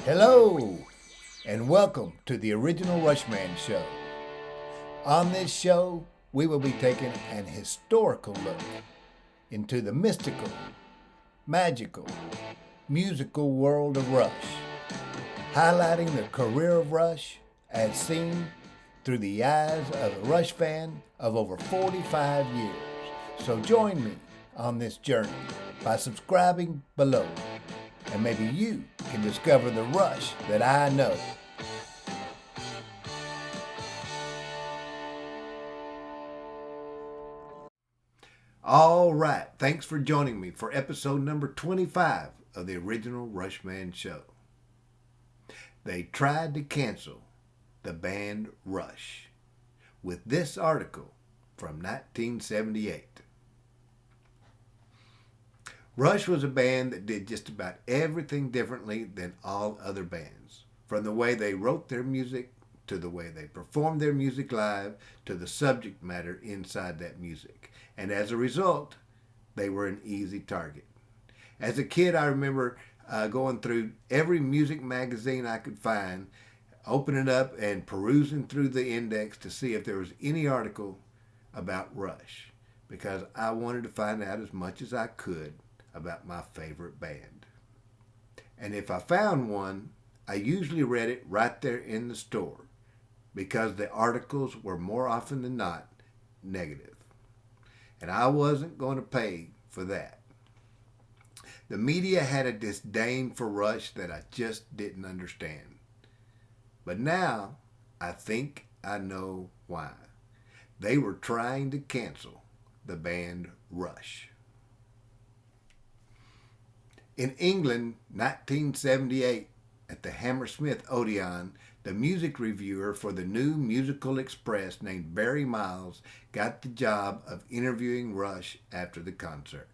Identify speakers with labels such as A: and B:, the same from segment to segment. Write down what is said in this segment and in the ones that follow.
A: Hello, and welcome to the Original Rushman Show. On this show, we will be taking an historical look into the mystical, magical, musical world of Rush, highlighting the career of Rush as seen through the eyes of a Rush fan of over 45 years. So join me on this journey by subscribing below, and maybe you can discover the Rush that I know. All right, thanks for joining me for episode number 25 of the Original Rushman Show. They tried to cancel the band Rush with this article from 1978. Rush was a band that did just about everything differently than all other bands. From the way they wrote their music, to the way they performed their music live, to the subject matter inside that music. And as a result, they were an easy target. As a kid, I remember going through every music magazine I could find, opening up and perusing through the index to see if there was any article about Rush, because I wanted to find out as much as I could about my favorite band. And if I found one, I usually read it right there in the store, because the articles were more often than not negative. And I wasn't going to pay for that. The media had a disdain for Rush that I just didn't understand. But now, I think I know why. They were trying to cancel the band Rush. In England, 1978, at the Hammersmith Odeon, the music reviewer for the New Musical Express named Barry Miles got the job of interviewing Rush after the concert.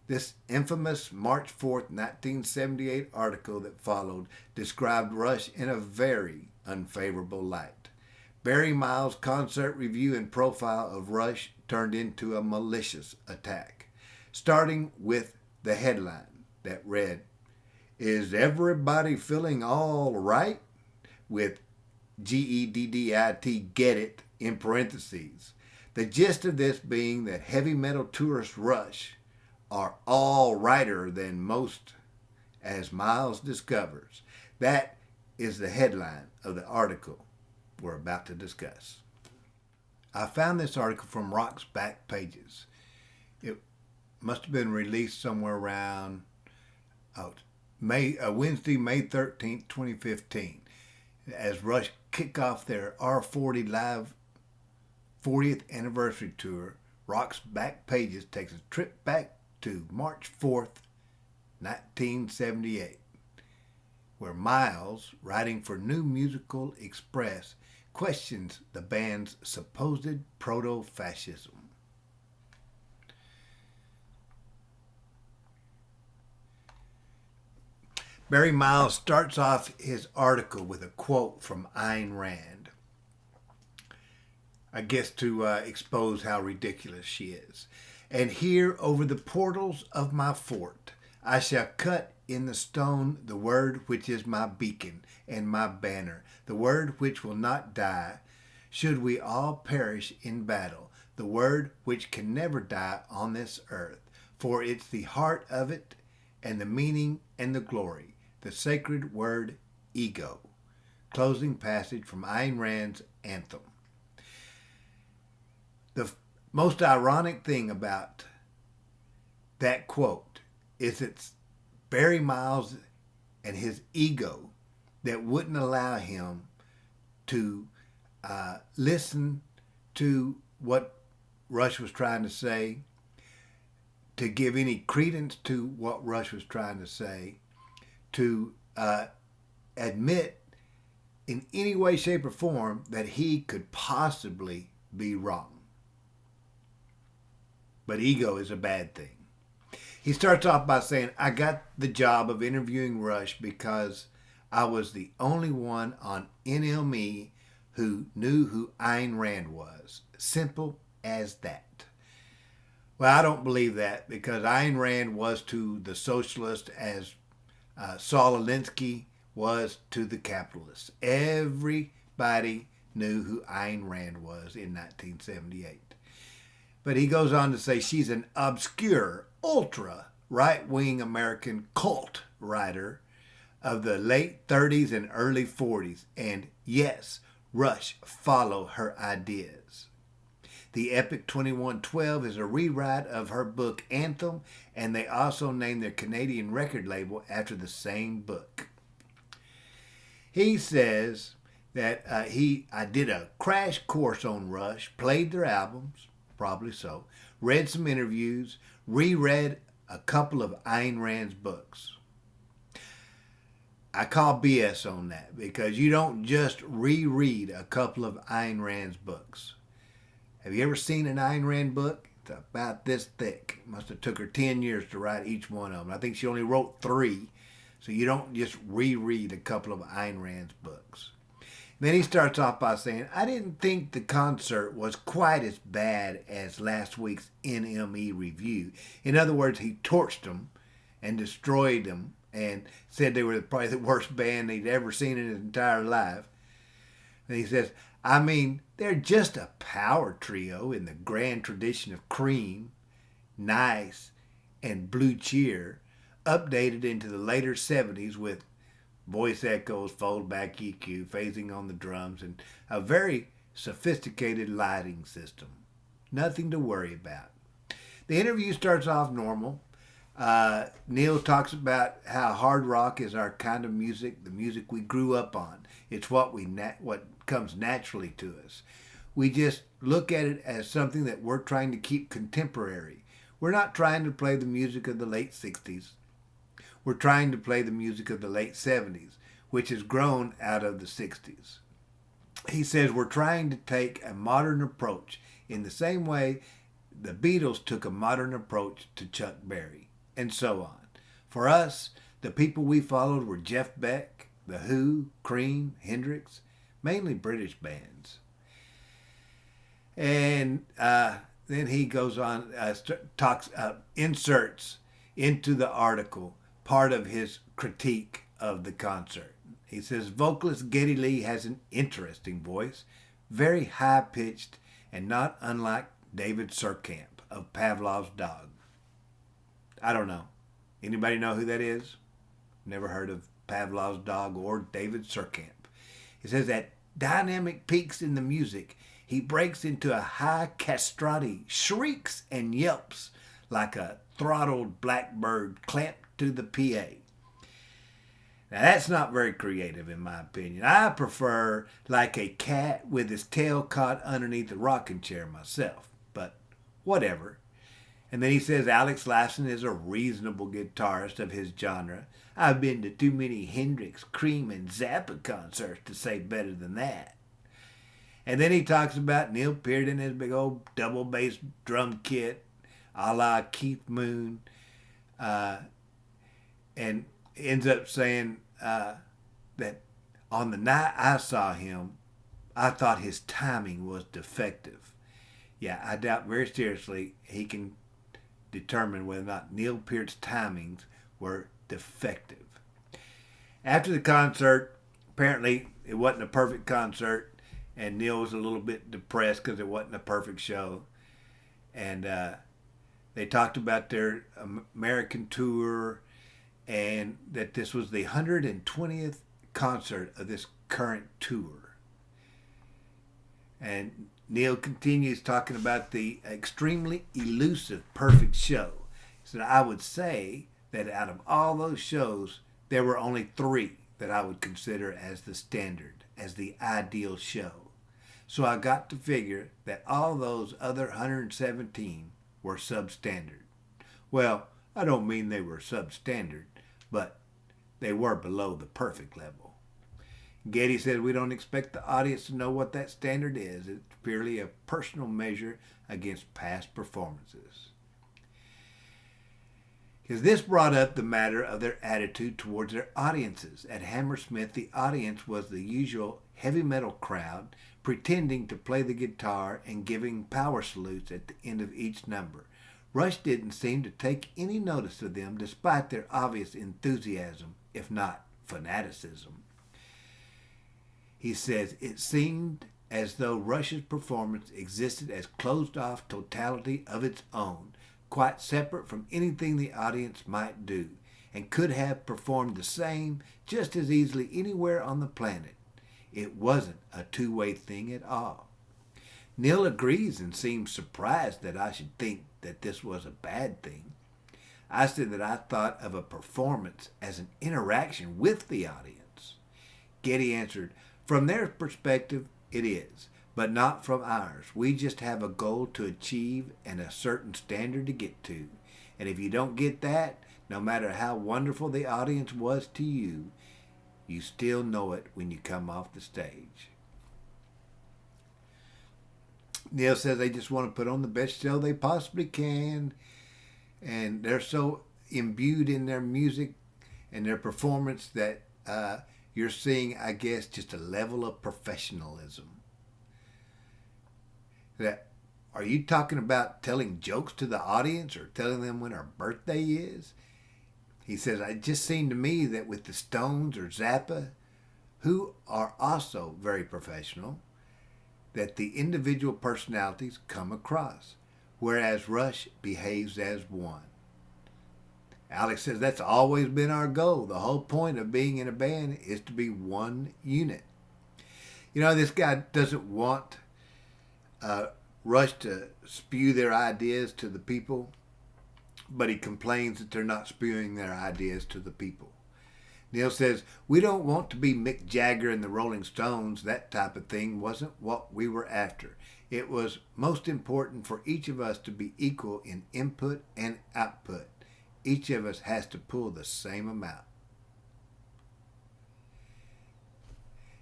A: This infamous March 4th, 1978 article that followed described Rush in a very unfavorable light. Barry Miles' concert review and profile of Rush turned into a malicious attack, starting with the headline that read, "Is everybody feeling all right?" with GEDDIT, get it, in parentheses. The gist of this being that heavy metal tourist Rush are all righter than most, as Miles discovers. That is the headline of the article we're about to discuss. I found this article from Rock's Back Pages. It must have been released somewhere around Wednesday, May 13th, 2015, as Rush kick off their R40 Live 40th Anniversary Tour. Rock's Back Pages takes a trip back to March 4th, 1978, where Miles, writing for New Musical Express, questions the band's supposed proto-fascism. Barry Miles starts off his article with a quote from Ayn Rand, I guess to expose how ridiculous she is. "And here over the portals of my fort I shall cut in the stone the word which is my beacon and my banner, the word which will not die, should we all perish in battle, the word which can never die on this earth, for it's the heart of it and the meaning and the glory, the sacred word ego." Closing passage from Ayn Rand's Anthem. The most ironic thing about that quote is it's Barry Miles and his ego that wouldn't allow him to listen to what Rush was trying to say, to give any credence to what Rush was trying to say, to admit in any way, shape, or form that he could possibly be wrong. But ego is a bad thing. He starts off by saying, "I got the job of interviewing Rush because I was the only one on NME who knew who Ayn Rand was. Simple as that." Well, I don't believe that, because Ayn Rand was to the socialists as Saul Alinsky was to the capitalists. Everybody knew who Ayn Rand was in 1978. But he goes on to say she's an obscure, ultra right wing American cult writer of the late 30s and early 40s. And yes, Rush follow her ideas. The Epic 2112 is a rewrite of her book Anthem, and they also named their Canadian record label after the same book. He says that I did a crash course on Rush, played their albums, probably so, read some interviews, reread a couple of Ayn Rand's books. I call BS on that because you don't just reread a couple of Ayn Rand's books. Have you ever seen an Ayn Rand book? It's about this thick. Must have took her 10 years to write each one of them. I think she only wrote 3. So you don't just reread a couple of Ayn Rand's books. Then he starts off by saying, I didn't think the concert was quite as bad as last week's NME review. In other words, he torched them and destroyed them and said they were probably the worst band he'd ever seen in his entire life. And he says, I mean, they're just a power trio in the grand tradition of Cream, Nice, and Blue Cheer, updated into the later 70s with voice echoes, fold-back EQ, phasing on the drums, and a very sophisticated lighting system. Nothing to worry about. The interview starts off normal. Neil talks about how hard rock is our kind of music, the music we grew up on. It's what comes naturally to us. We just look at it as something that we're trying to keep contemporary. We're not trying to play the music of the late 60s. We're trying to play the music of the late 70s, which has grown out of the 60s. He says we're trying to take a modern approach in the same way the Beatles took a modern approach to Chuck Berry, and so on. For us, the people we followed were Jeff Beck, The Who, Cream, Hendrix, mainly British bands. And then he goes on, inserts into the article part of his critique of the concert. He says, vocalist Geddy Lee has an interesting voice, very high-pitched and not unlike David Surkamp of Pavlov's Dog. I don't know. Anybody know who that is? Never heard of Pavlov's Dog or David Surkamp. He says at dynamic peaks in the music, he breaks into a high castrati, shrieks and yelps like a throttled blackbird clamped to the PA. Now that's not very creative in my opinion. I prefer like a cat with his tail caught underneath the rocking chair myself, but whatever. And then he says Alex Lifeson is a reasonable guitarist of his genre. I've been to too many Hendrix, Cream, and Zappa concerts to say better than that. And then he talks about Neil Peart in his big old double bass drum kit, a la Keith Moon, and ends up saying that on the night I saw him, I thought his timing was defective. Yeah, I doubt very seriously he can determine whether or not Neil Peart's timings were defective. After the concert, apparently it wasn't a perfect concert, and Neil was a little bit depressed because it wasn't a perfect show. And they talked about their American tour and that this was the 120th concert of this current tour. And Neil continues talking about the extremely elusive perfect show. He said, I would say that out of all those shows, there were only 3 that I would consider as the standard, as the ideal show. So I got to figure that all those other 117 were substandard. Well, I don't mean they were substandard, but they were below the perfect level. Geddy said we don't expect the audience to know what that standard is. It's purely a personal measure against past performances. Because this brought up the matter of their attitude towards their audiences. At Hammersmith, the audience was the usual heavy metal crowd pretending to play the guitar and giving power salutes at the end of each number. Rush didn't seem to take any notice of them despite their obvious enthusiasm, if not fanaticism. He says, it seemed as though Rush's performance existed as closed-off totality of its own, quite separate from anything the audience might do, and could have performed the same just as easily anywhere on the planet. It wasn't a two-way thing at all. Neil agrees and seems surprised that I should think that this was a bad thing. I said that I thought of a performance as an interaction with the audience. Getty answered, from their perspective, it is, but not from ours. We just have a goal to achieve and a certain standard to get to. And if you don't get that, no matter how wonderful the audience was to you, you still know it when you come off the stage. Neil says they just want to put on the best show they possibly can, and they're so imbued in their music and their performance that you're seeing, I guess, just a level of professionalism. That, are you talking about telling jokes to the audience or telling them when our birthday is? He says, it just seemed to me that with the Stones or Zappa, who are also very professional, that the individual personalities come across, whereas Rush behaves as one. Alex says that's always been our goal. The whole point of being in a band is to be one unit. You know, this guy doesn't want Rush to spew their ideas to the people, but he complains that they're not spewing their ideas to the people. Neil says, we don't want to be Mick Jagger and the Rolling Stones. That type of thing wasn't what we were after. It was most important for each of us to be equal in input and output. Each of us has to pull the same amount.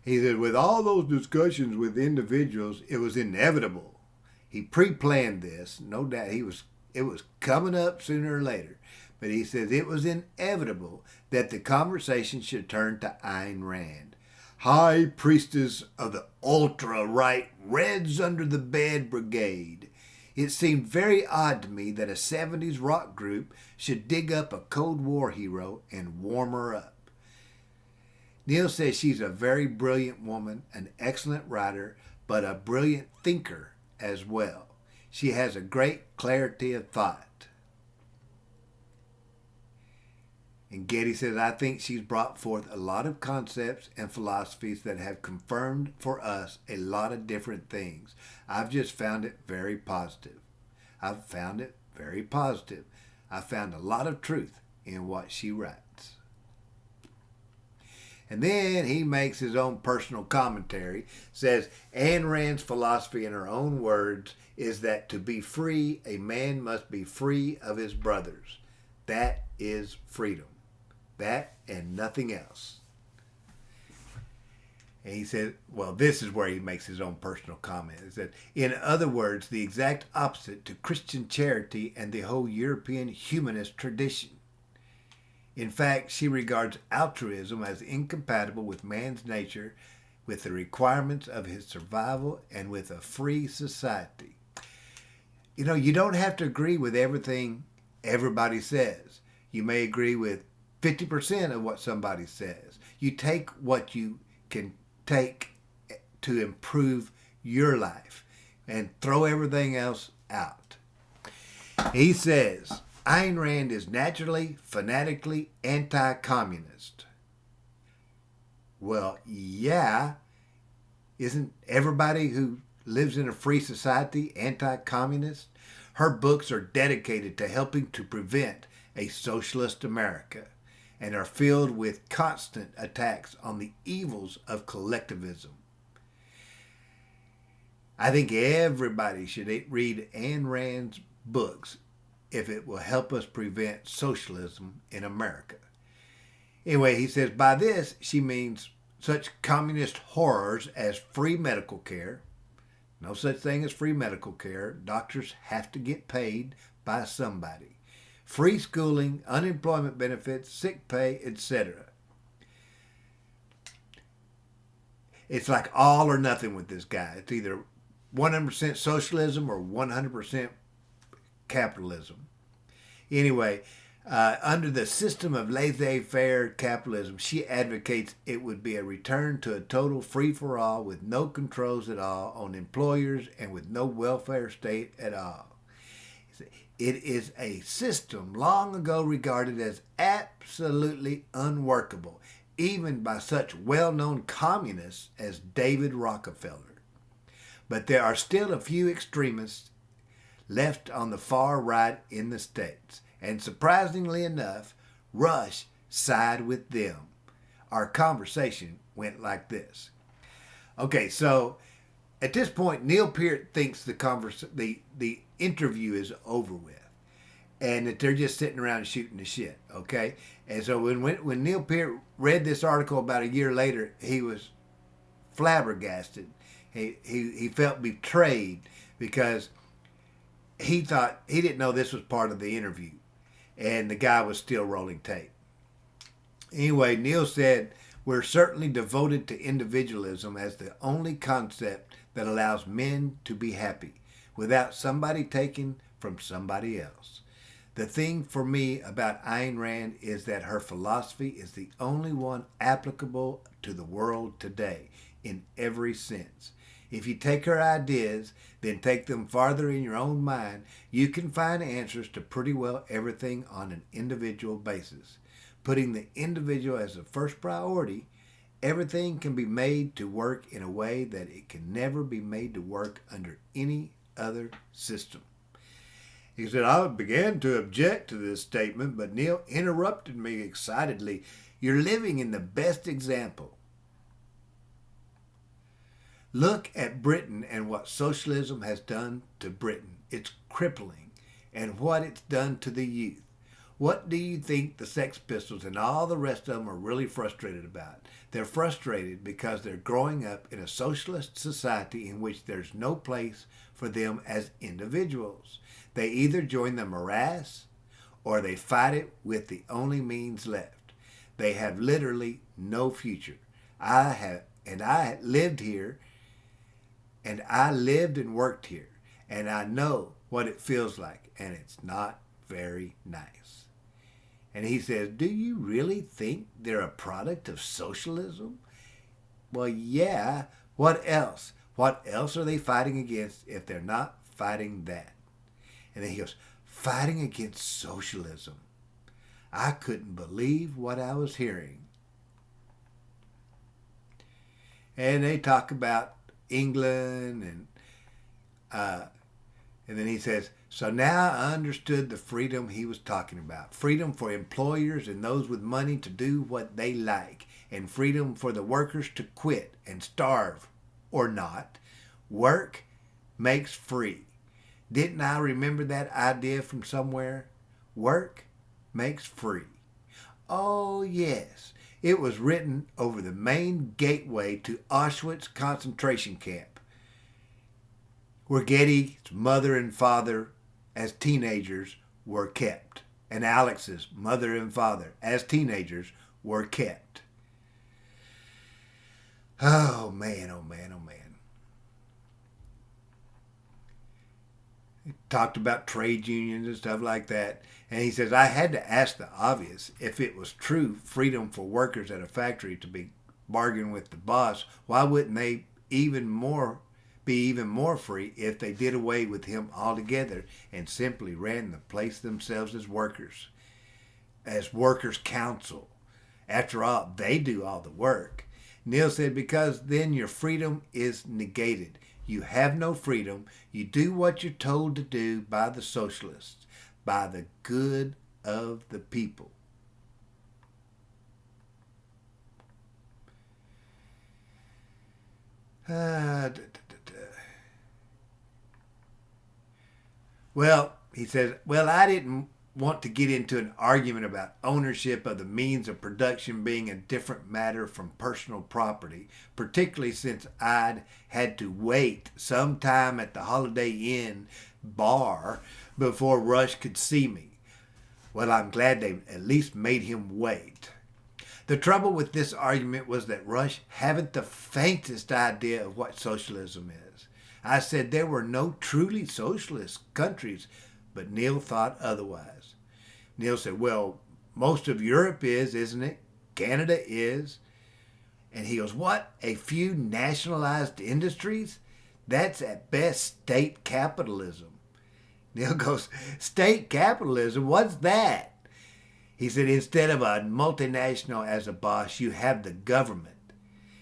A: He said, with all those discussions with individuals, it was inevitable. He pre-planned this. No doubt it was coming up sooner or later. But he says it was inevitable that the conversation should turn to Ayn Rand, high priestess of the ultra-right Reds Under the Bed Brigade. It seemed very odd to me that a 70s rock group should dig up a Cold War hero and warm her up. Neil says she's a very brilliant woman, an excellent writer, but a brilliant thinker as well. She has a great clarity of thought. And Getty says, I think she's brought forth a lot of concepts and philosophies that have confirmed for us a lot of different things. I've just found it very positive. I found a lot of truth in what she writes. And then he makes his own personal commentary, says Ayn Rand's philosophy in her own words is that to be free, a man must be free of his brothers. That is freedom. That and nothing else. And he said, well, this is where he makes his own personal comment. He said, in other words, the exact opposite to Christian charity and the whole European humanist tradition. In fact, she regards altruism as incompatible with man's nature, with the requirements of his survival, and with a free society. You know, you don't have to agree with everything everybody says. You may agree with 50% of what somebody says. You take what you can take to improve your life and throw everything else out. He says, Ayn Rand is naturally, fanatically anti-communist. Well, yeah. Isn't everybody who lives in a free society anti-communist? Her books are dedicated to helping to prevent a socialist America and are filled with constant attacks on the evils of collectivism. I think everybody should read Ayn Rand's books if it will help us prevent socialism in America. Anyway, he says, by this, she means such communist horrors as free medical care. No such thing as free medical care. Doctors have to get paid by somebody. Free schooling, unemployment benefits, sick pay, etc. It's like all or nothing with this guy. It's either 100% socialism or 100% capitalism. Anyway, Under the system of laissez-faire capitalism, she advocates it would be a return to a total free-for-all with no controls at all on employers and with no welfare state at all. It is a system long ago regarded as absolutely unworkable, even by such well-known communists as David Rockefeller. But there are still a few extremists left on the far right in the States. And surprisingly enough, Rush sided with them. Our conversation went like this. Okay, so at this point, Neil Peart thinks the interview is over with, and that they're just sitting around shooting the shit. Okay, and so when Neil Peart read this article about a year later, he was flabbergasted. He felt betrayed because he thought he didn't know this was part of the interview, and the guy was still rolling tape. Anyway, Neil said, "We're certainly devoted to individualism as the only concept that allows men to be happy without somebody taking from somebody else. The thing for me about Ayn Rand is that her philosophy is the only one applicable to the world today in every sense. If you take her ideas, then take them farther in your own mind, you can find answers to pretty well everything on an individual basis. Putting the individual as the first priority, everything can be made to work in a way that it can never be made to work under any other system." He said, "I began to object to this statement, but Neil interrupted me excitedly. You're living in the best example. Look at Britain and what socialism has done to Britain. It's crippling. And what it's done to the youth. What do you think the Sex Pistols and all the rest of them are really frustrated about? They're frustrated because they're growing up in a socialist society in which there's no place for them as individuals. They either join the morass or they fight it with the only means left. They have literally no future. I lived here, and I lived and worked here, and I know what it feels like, and it's not very nice." And he says, "Do you really think they're a product of socialism?" Well, yeah. What else? What else are they fighting against if they're not fighting that? And then he goes, "Fighting against socialism." I couldn't believe what I was hearing. And they talk about England, and then he says, "So now I understood the freedom he was talking about. Freedom for employers and those with money to do what they like, and freedom for the workers to quit and starve or not. Work makes free. Didn't I remember that idea from somewhere? Work makes free. Oh, yes. It was written over the main gateway to Auschwitz concentration camp, where Getty's mother and father as teenagers were kept, and Alex's mother and father as teenagers were kept." Oh, man, oh, man, oh, man. He talked about trade unions and stuff like that. And he says, "I had to ask the obvious. If it was true freedom for workers at a factory to be bargain with the boss, why wouldn't they be even more free if they did away with him altogether and simply ran the place themselves as workers council? After all, they do all the work." Neil said, "Because then your freedom is negated. You have no freedom. You do what you're told to do by the socialists, by the good of the people." Well, he says, I didn't want to get into an argument about ownership of the means of production being a different matter from personal property, particularly since I'd had to wait some time at the Holiday Inn bar before Rush could see me. Well, I'm glad they at least made him wait. The trouble with this argument was that Rush hadn't the faintest idea of what socialism is. I said there were no truly socialist countries, but Neil thought otherwise. Neil said, well, most of Europe is, isn't it? Canada is. And he goes, what? A few nationalized industries? That's at best state capitalism. Neil goes, state capitalism? What's that? He said, instead of a multinational as a boss, you have the government.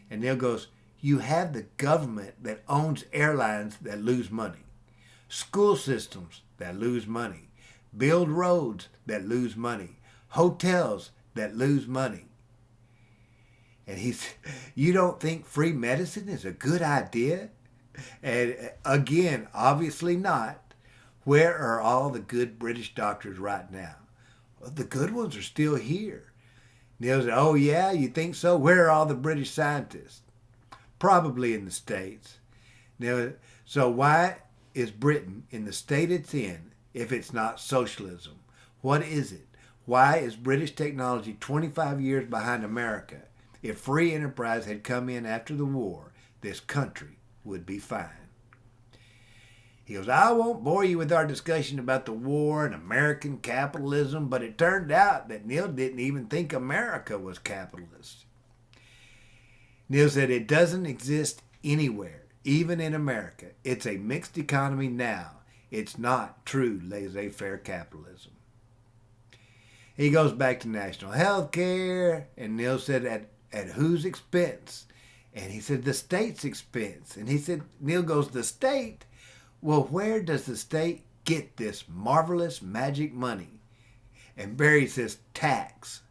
A: And Neil goes, you have the government that owns airlines that lose money, school systems that lose money, build roads that lose money, hotels that lose money. And he said, you don't think free medicine is a good idea? And again, obviously not. Where are all the good British doctors right now? Well, the good ones are still here. Neil said, oh yeah, you think so? Where are all the British scientists? Probably in the States. Now, so why is Britain in the state it's in if it's not socialism? What is it? Why is British technology 25 years behind America? If free enterprise had come in after the war, this country would be fine. He goes, I won't bore you with our discussion about the war and American capitalism, but it turned out that Neil didn't even think America was capitalist. Neil said, it doesn't exist anywhere, even in America. It's a mixed economy now. It's not true laissez-faire capitalism. He goes back to national health care, and Neil said, at whose expense? And he said, the state's expense. And he said, Neil goes, the state? Well, where does the state get this marvelous magic money? And Barry says, tax.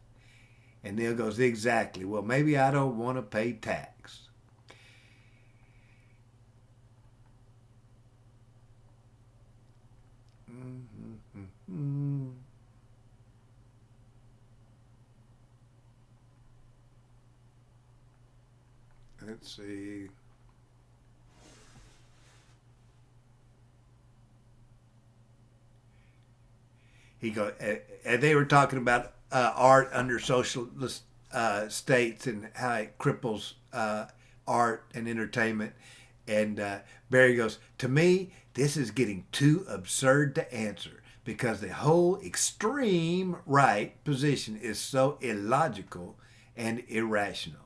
A: And Neil goes, exactly. Well, maybe I don't want to pay tax. Let's see. He goes, and they were talking about art under socialist states and how it cripples art and entertainment. And Barry goes, to me, this is getting too absurd to answer because the whole extreme right position is so illogical and irrational.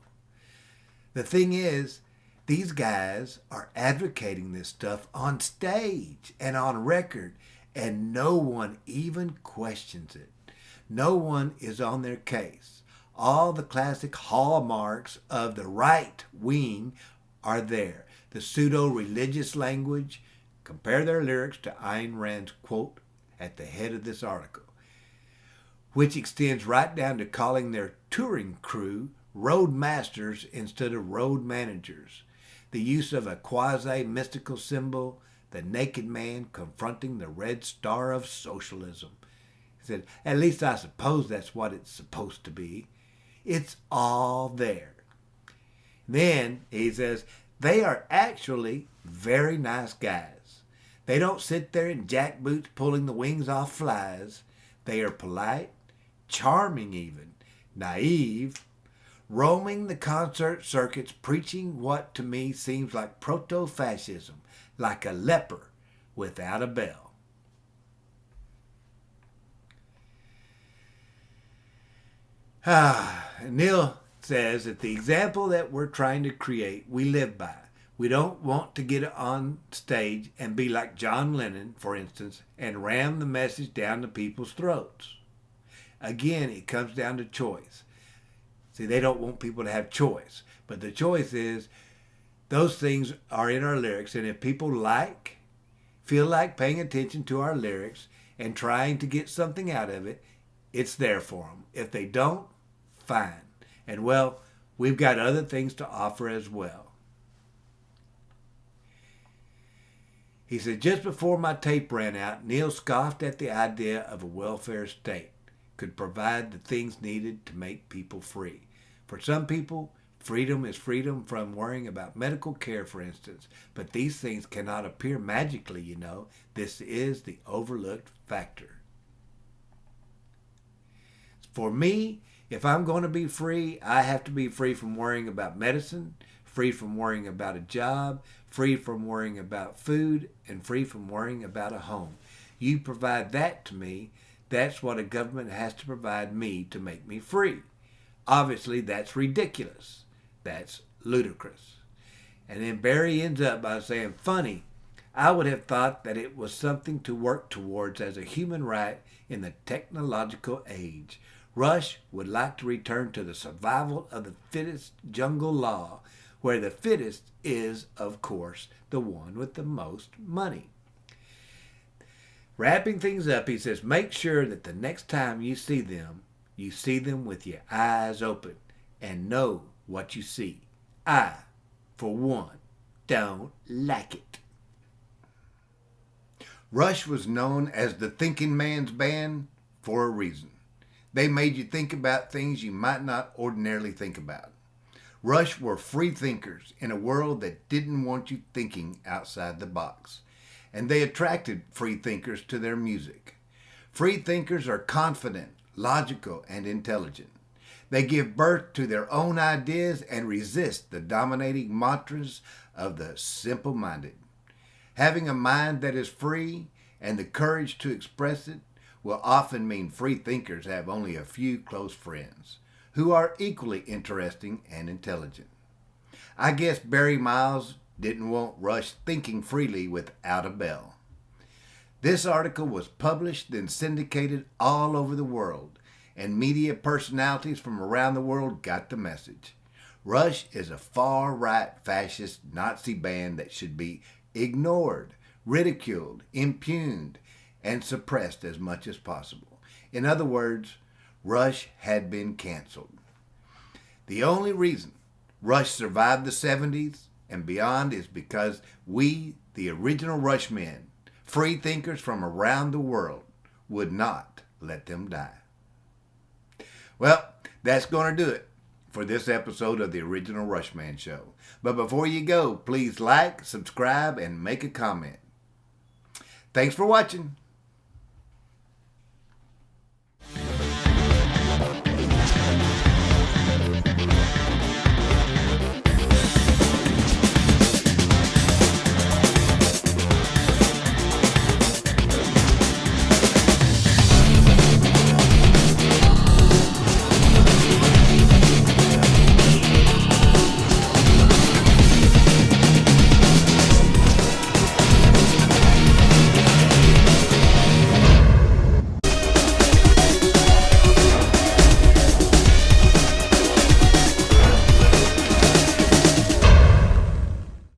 A: The thing is, these guys are advocating this stuff on stage and on record, and no one even questions it. No one is on their case. All the classic hallmarks of the right wing are there. The pseudo-religious language. Compare their lyrics to Ayn Rand's quote at the head of this article, which extends right down to calling their touring crew road masters instead of road managers. The use of a quasi-mystical symbol, the naked man confronting the red star of socialism. He said, at least I suppose that's what it's supposed to be. It's all there. Then, he says, they are actually very nice guys. They don't sit there in jackboots pulling the wings off flies. They are polite, charming even, naive, roaming the concert circuits, preaching what to me seems like proto-fascism, like a leper without a bell. Neil says that the example that we're trying to create, we live by. We don't want to get on stage and be like John Lennon, for instance, and ram the message down the people's throats. Again, it comes down to choice. See, they don't want people to have choice. But the choice is, those things are in our lyrics, and if people feel like paying attention to our lyrics and trying to get something out of it, it's there for them. If they don't, fine. And well, we've got other things to offer as well. He said, just before my tape ran out, Neil scoffed at the idea of a welfare state could provide the things needed to make people free. For some people, freedom is freedom from worrying about medical care, for instance. But these things cannot appear magically, you know. This is the overlooked factor. For me, if I'm going to be free, I have to be free from worrying about medicine, free from worrying about a job, free from worrying about food, and free from worrying about a home. You provide that to me, that's what a government has to provide me to make me free. Obviously, that's ridiculous. That's ludicrous. And then Barry ends up by saying, funny, I would have thought that it was something to work towards as a human right in the technological age. Rush would like to return to the survival of the fittest jungle law, where the fittest is, of course, the one with the most money. Wrapping things up, he says, make sure that the next time you see them with your eyes open and know what you see. I, for one, don't like it. Rush was known as the thinking man's band for a reason. They made you think about things you might not ordinarily think about. Rush were free thinkers in a world that didn't want you thinking outside the box. And they attracted free thinkers to their music. Free thinkers are confident, logical, and intelligent. They give birth to their own ideas and resist the dominating mantras of the simple-minded. Having a mind that is free and the courage to express it will often mean free thinkers have only a few close friends who are equally interesting and intelligent. I guess Barry Miles didn't want Rush thinking freely without a bell. This article was published and syndicated all over the world, and media personalities from around the world got the message. Rush is a far-right fascist Nazi band that should be ignored, ridiculed, impugned, and suppressed as much as possible. In other words, Rush had been canceled. The only reason Rush survived the 70s and beyond is because we, the original Rush men, free thinkers from around the world, would not let them die. Well, that's going to do it for this episode of the Original Rushman Show. But before you go, please like, subscribe, and make a comment. Thanks for watching.